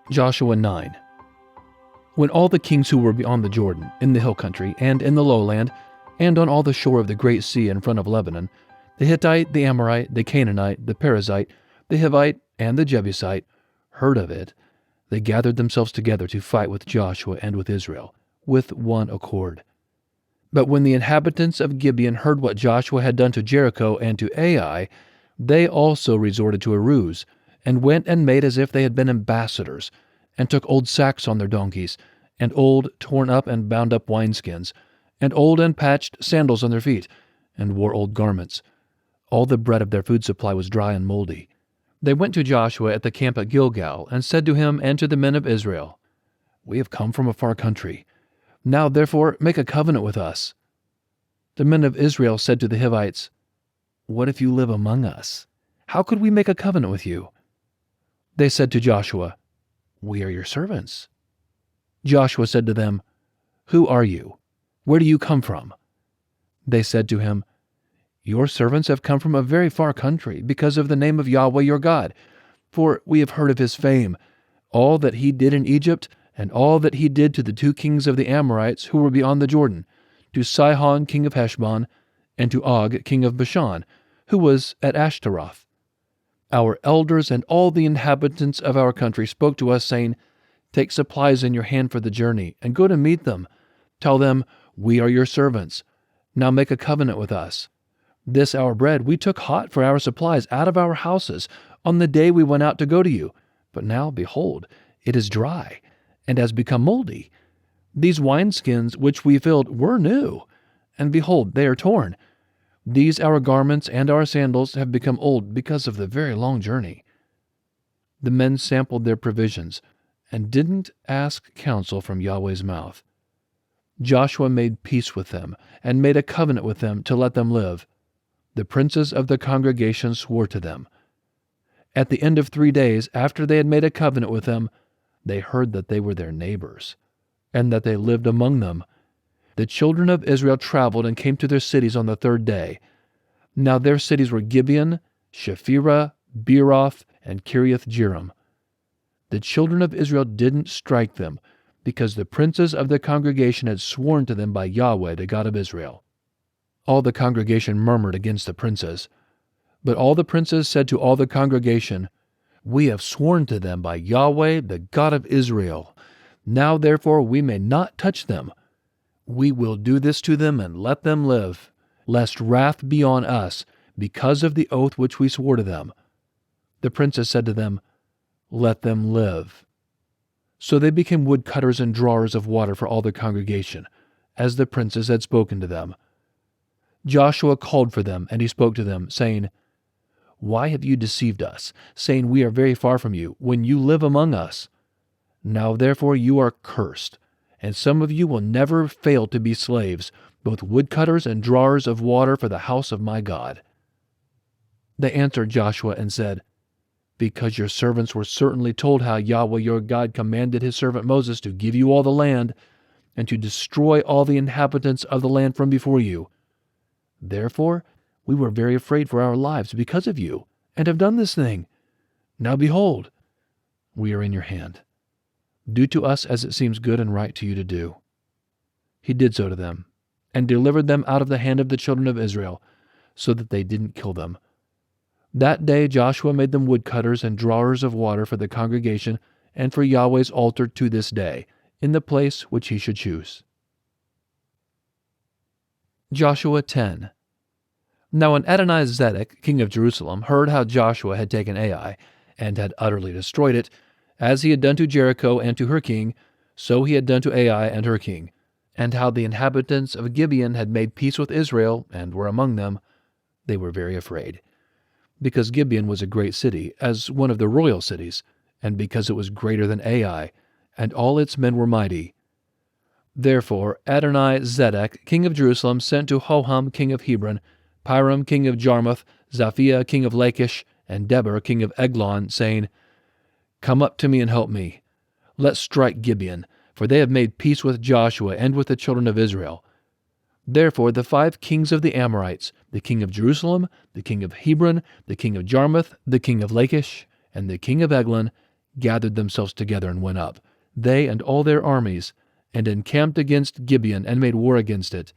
Joshua 9. When all the kings who were beyond the Jordan, in the hill country, and in the lowland, and on all the shore of the great sea in front of Lebanon, the Hittite, the Amorite, the Canaanite, the Perizzite, the Hivite, and the Jebusite, heard of it, they gathered themselves together to fight with Joshua and with Israel, with one accord. But when the inhabitants of Gibeon heard what Joshua had done to Jericho and to Ai, they also resorted to a ruse, and went and made as if they had been ambassadors, and took old sacks on their donkeys, and old torn up and bound up wineskins, and old and patched sandals on their feet, and wore old garments. All the bread of their food supply was dry and moldy. They went to Joshua at the camp at Gilgal, and said to him and to the men of Israel, "We have come from a far country. Now therefore make a covenant with us." The men of Israel said to the Hivites, "What if you live among us? How could we make a covenant with you?" They said to Joshua, "We are your servants." Joshua said to them, "Who are you? Where do you come from?" They said to him, "Your servants have come from a very far country, because of the name of Yahweh your God. For we have heard of his fame, all that he did in Egypt, and all that he did to the two kings of the Amorites who were beyond the Jordan, to Sihon king of Heshbon, and to Og king of Bashan, who was at Ashtaroth. Our elders and all the inhabitants of our country spoke to us, saying, 'Take supplies in your hand for the journey, and go to meet them. Tell them, we are your servants. Now make a covenant with us. This our bread we took hot for our supplies out of our houses on the day we went out to go to you. But now, behold, it is dry, and has become moldy. These wineskins which we filled were new, and behold, they are torn. These our garments and our sandals have become old because of the very long journey.'" The men sampled their provisions, and didn't ask counsel from Yahweh's mouth. Joshua made peace with them, and made a covenant with them to let them live. The princes of the congregation swore to them. At the end of 3 days, after they had made a covenant with them, they heard that they were their neighbors, and that they lived among them. The children of Israel traveled and came to their cities on the 3rd day. Now their cities were Gibeon, Shephirah, Beeroth, and Kiriath-Jearim. The children of Israel didn't strike them, because the princes of the congregation had sworn to them by Yahweh, the God of Israel. All the congregation murmured against the princes. But all the princes said to all the congregation, "We have sworn to them by Yahweh, the God of Israel. Now therefore we may not touch them. We will do this to them and let them live, lest wrath be on us, because of the oath which we swore to them." The princes said to them, "Let them live." So they became woodcutters and drawers of water for all the congregation, as the princes had spoken to them. Joshua called for them, and he spoke to them, saying, "Why have you deceived us, saying we are very far from you, when you live among us? Now therefore you are cursed, and some of you will never fail to be slaves, both woodcutters and drawers of water for the house of my God." They answered Joshua and said, "Because your servants were certainly told how Yahweh your God commanded his servant Moses to give you all the land, and to destroy all the inhabitants of the land from before you. Therefore we were very afraid for our lives because of you, and have done this thing. Now behold, we are in your hand. Do to us as it seems good and right to you to do." He did so to them, and delivered them out of the hand of the children of Israel, so that they didn't kill them. That day Joshua made them woodcutters and drawers of water for the congregation and for Yahweh's altar to this day, in the place which he should choose. Joshua 10. Now when Adonizedek, king of Jerusalem, heard how Joshua had taken Ai, and had utterly destroyed it, as he had done to Jericho and to her king, so he had done to Ai and her king, and how the inhabitants of Gibeon had made peace with Israel, and were among them, they were very afraid. Because Gibeon was a great city, as one of the royal cities, and because it was greater than Ai, and all its men were mighty. Therefore Adonizedek, king of Jerusalem, sent to Hoham, king of Hebron, Piram, king of Jarmuth, Zaphiah, king of Lachish, and Deber, king of Eglon, saying, "Come up to me and help me. Let's strike Gibeon, for they have made peace with Joshua and with the children of Israel." Therefore the 5 kings of the Amorites, the king of Jerusalem, the king of Hebron, the king of Jarmuth, the king of Lachish, and the king of Eglon, gathered themselves together and went up, they and all their armies, and encamped against Gibeon and made war against it.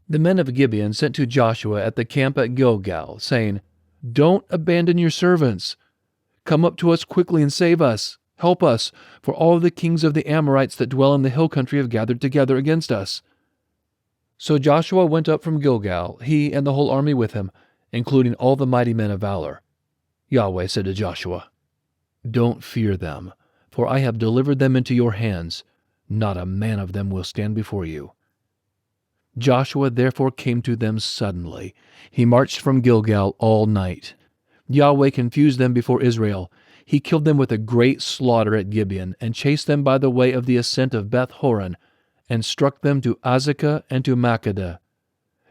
The men of Gibeon sent to Joshua at the camp at Gilgal, saying, "Don't abandon your servants. Come up to us quickly and save us. Help us, for all the kings of the Amorites that dwell in the hill country have gathered together against us." So Joshua went up from Gilgal, he and the whole army with him, including all the mighty men of valor. Yahweh said to Joshua, "Don't fear them, for I have delivered them into your hands. Not a man of them will stand before you." Joshua therefore came to them suddenly. He marched from Gilgal all night. Yahweh confused them before Israel. He killed them with a great slaughter at Gibeon, and chased them by the way of the ascent of Beth Horon, and struck them to Azekah and to Makkedah.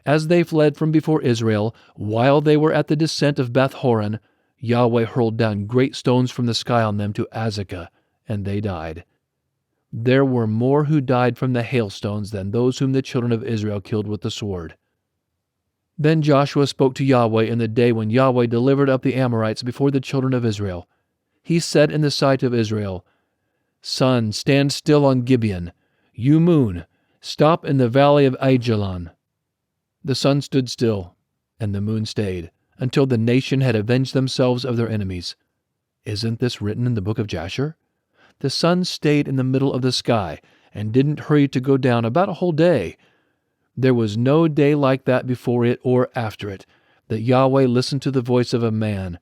As they fled from before Israel, while they were at the descent of Beth Horon, Yahweh hurled down great stones from the sky on them to Azekah, and they died. There were more who died from the hailstones than those whom the children of Israel killed with the sword. Then Joshua spoke to Yahweh in the day when Yahweh delivered up the Amorites before the children of Israel. He said in the sight of Israel, "Sun, stand still on Gibeon. You moon, stop in the valley of Aijalon." The sun stood still, and the moon stayed, until the nation had avenged themselves of their enemies. Isn't this written in the book of Jasher? The sun stayed in the middle of the sky and didn't hurry to go down about a whole day. There was no day like that before it or after it, that Yahweh listened to the voice of a man,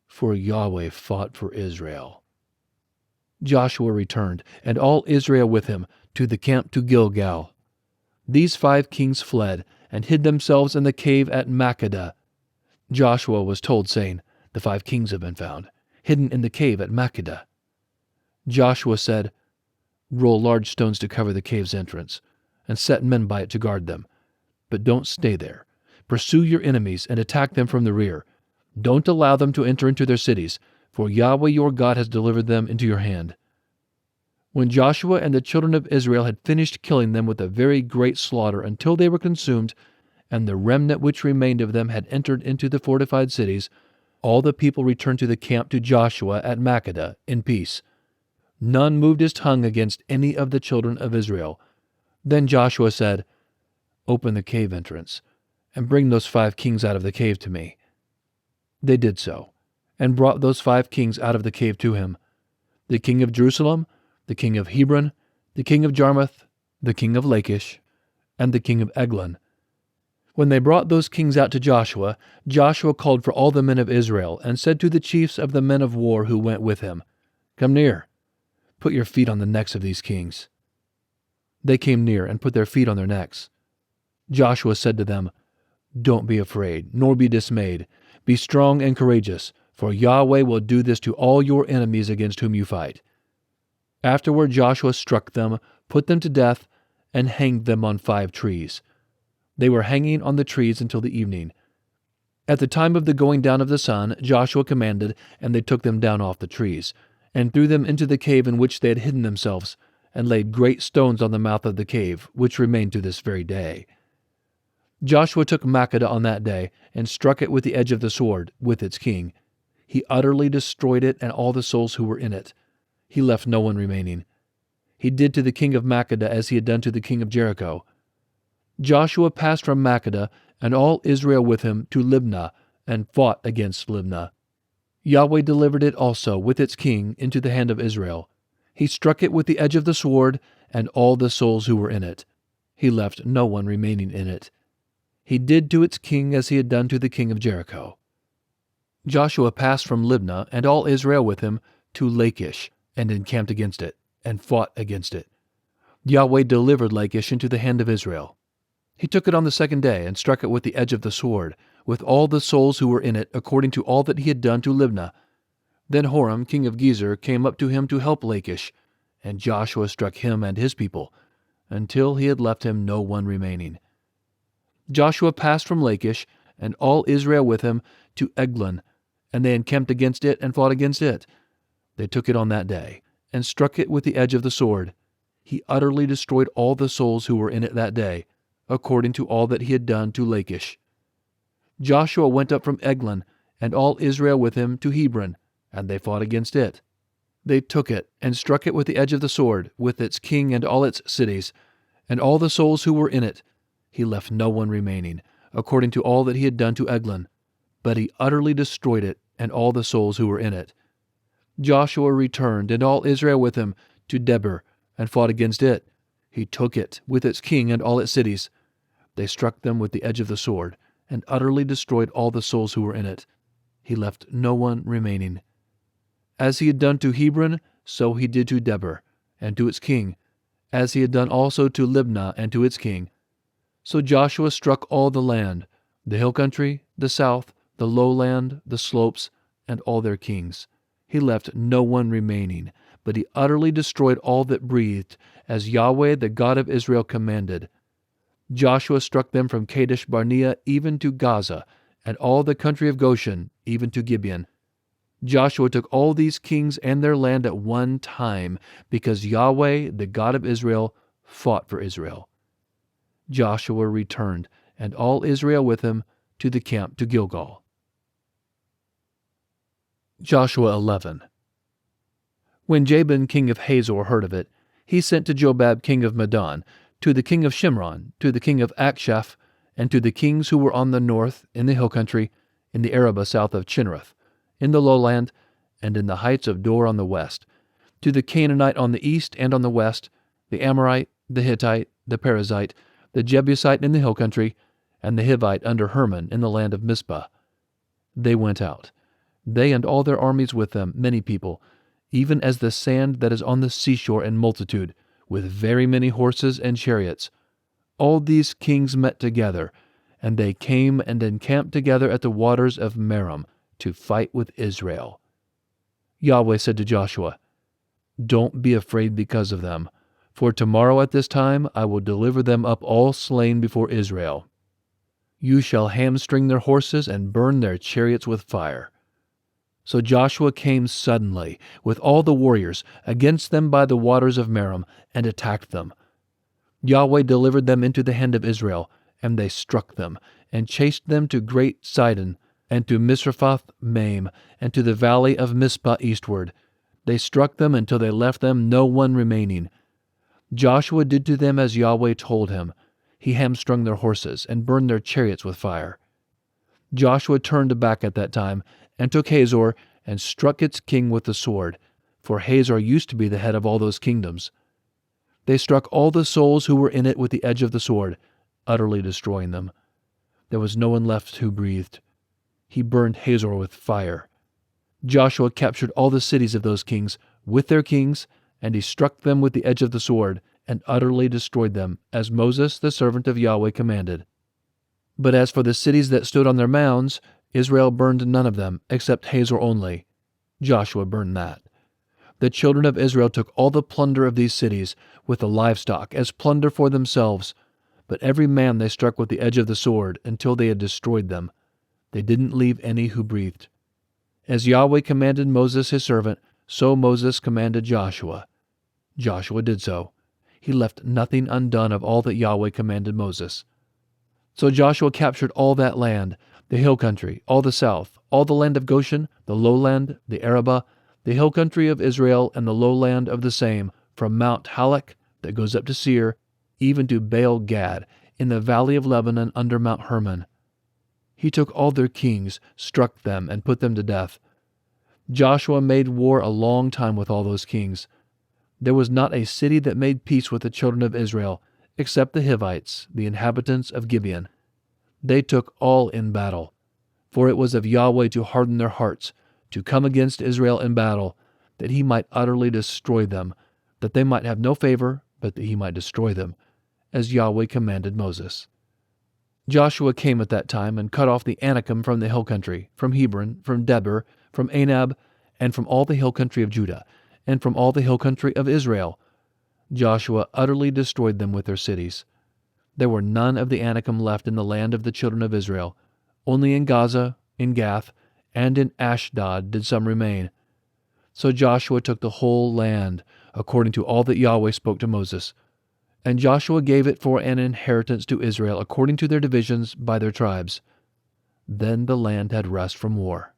for Yahweh fought for Israel. Joshua returned, and all Israel with him, to the camp to Gilgal. These 5 kings fled, and hid themselves in the cave at Makkedah. Joshua was told, saying, "The 5 kings have been found, hidden in the cave at Makkedah." Joshua said, "Roll large stones to cover the cave's entrance, and set men by it to guard them. But don't stay there. Pursue your enemies and attack them from the rear. Don't allow them to enter into their cities, for Yahweh your God has delivered them into your hand." When Joshua and the children of Israel had finished killing them with a very great slaughter until they were consumed, and the remnant which remained of them had entered into the fortified cities, all the people returned to the camp to Joshua at Makkedah in peace. None moved his tongue against any of the children of Israel. Then Joshua said, "Open the cave entrance, and bring those 5 kings out of the cave to me." They did so, and brought those 5 kings out of the cave to him: the king of Jerusalem, the king of Hebron, the king of Jarmuth, the king of Lachish, and the king of Eglon. When they brought those kings out to Joshua, Joshua called for all the men of Israel, and said to the chiefs of the men of war who went with him, "Come near. Put your feet on the necks of these kings." They came near and put their feet on their necks. Joshua said to them, "Don't be afraid, nor be dismayed. Be strong and courageous, for Yahweh will do this to all your enemies against whom you fight." Afterward Joshua struck them, put them to death, and hanged them on 5 trees. They were hanging on the trees until the evening. At the time of the going down of the sun, Joshua commanded, and they took them down off the trees, and threw them into the cave in which they had hidden themselves, and laid great stones on the mouth of the cave, which remain to this very day. Joshua took Makkedah on that day, and struck it with the edge of the sword, with its king. He utterly destroyed it and all the souls who were in it. He left no one remaining. He did to the king of Makkedah as he had done to the king of Jericho. Joshua passed from Makkedah, and all Israel with him, to Libnah, and fought against Libnah. Yahweh delivered it also, with its king, into the hand of Israel. He struck it with the edge of the sword, and all the souls who were in it. He left no one remaining in it. He did to its king as he had done to the king of Jericho. Joshua passed from Libnah, and all Israel with him, to Lachish, and encamped against it, and fought against it. Yahweh delivered Lachish into the hand of Israel. He took it on the 2nd day, and struck it with the edge of the sword, with all the souls who were in it, according to all that he had done to Libnah. Then Horam, king of Gezer, came up to him to help Lachish, and Joshua struck him and his people, until he had left him no one remaining. Joshua passed from Lachish, and all Israel with him, to Eglon, and they encamped against it and fought against it. They took it on that day, and struck it with the edge of the sword. He utterly destroyed all the souls who were in it that day, according to all that he had done to Lachish. Joshua went up from Eglon, and all Israel with him, to Hebron, and they fought against it. They took it and struck it with the edge of the sword, with its king and all its cities, and all the souls who were in it. He left no one remaining, according to all that he had done to Eglon, but he utterly destroyed it and all the souls who were in it. Joshua returned, and all Israel with him, to Debir, and fought against it. He took it, with its king and all its cities. They struck them with the edge of the sword, and utterly destroyed all the souls who were in it. He left no one remaining. As he had done to Hebron, so he did to Debir, and to its king, as he had done also to Libnah and to its king. So Joshua struck all the land, the hill country, the south, the lowland, the slopes, and all their kings. He left no one remaining, but he utterly destroyed all that breathed, as Yahweh the God of Israel commanded. Joshua struck them from Kadesh Barnea even to Gaza, and all the country of Goshen even to Gibeon. Joshua took all these kings and their land at one time, because Yahweh the God of Israel fought for Israel. Joshua returned, and all Israel with him, to the camp to Gilgal. Joshua 11. When Jabin king of Hazor heard of it, he sent to Jobab king of Madon, to the king of Shimron, to the king of Akshaph, and to the kings who were on the north, in the hill country, in the Arabah south of Chinnereth, in the lowland, and in the heights of Dor on the west, to the Canaanite on the east and on the west, the Amorite, the Hittite, the Perizzite, the Jebusite in the hill country, and the Hivite under Hermon in the land of Mizpah. They went out, they and all their armies with them, many people, even as the sand that is on the seashore in multitude, with very many horses and chariots. All these kings met together, and they came and encamped together at the waters of Merom to fight with Israel. Yahweh said to Joshua, "Don't be afraid because of them, for tomorrow at this time I will deliver them up all slain before Israel. You shall hamstring their horses and burn their chariots with fire." So Joshua came suddenly, with all the warriors, against them by the waters of Merom, and attacked them. Yahweh delivered them into the hand of Israel, and they struck them, and chased them to Great Sidon, and to Misrephoth Maim, and to the valley of Mizpah eastward. They struck them until they left them no one remaining. Joshua did to them as Yahweh told him. He hamstrung their horses, and burned their chariots with fire. Joshua turned back at that time, and took Hazor, and struck its king with the sword, for Hazor used to be the head of all those kingdoms. They struck all the souls who were in it with the edge of the sword, utterly destroying them. There was no one left who breathed. He burned Hazor with fire. Joshua captured all the cities of those kings, with their kings, and he struck them with the edge of the sword, and utterly destroyed them, as Moses the servant of Yahweh commanded. But as for the cities that stood on their mounds, Israel burned none of them, except Hazor only. Joshua burned that. The children of Israel took all the plunder of these cities, with the livestock, as plunder for themselves. But every man they struck with the edge of the sword, until they had destroyed them. They didn't leave any who breathed. As Yahweh commanded Moses his servant, so Moses commanded Joshua. Joshua did so. He left nothing undone of all that Yahweh commanded Moses. So Joshua captured all that land, the hill country, all the south, all the land of Goshen, the lowland, the Arabah, the hill country of Israel, and the lowland of the same, from Mount Halak, that goes up to Seir, even to Baal Gad, in the valley of Lebanon under Mount Hermon. He took all their kings, struck them, and put them to death. Joshua made war a long time with all those kings. There was not a city that made peace with the children of Israel, except the Hivites, the inhabitants of Gibeon. They took all in battle. For it was of Yahweh to harden their hearts, to come against Israel in battle, that he might utterly destroy them, that they might have no favor, but that he might destroy them, as Yahweh commanded Moses. Joshua came at that time and cut off the Anakim from the hill country, from Hebron, from Debir, from Anab, and from all the hill country of Judah, and from all the hill country of Israel. Joshua utterly destroyed them with their cities. There were none of the Anakim left in the land of the children of Israel. Only in Gaza, in Gath, and in Ashdod did some remain. So Joshua took the whole land, according to all that Yahweh spoke to Moses. And Joshua gave it for an inheritance to Israel according to their divisions by their tribes. Then the land had rest from war.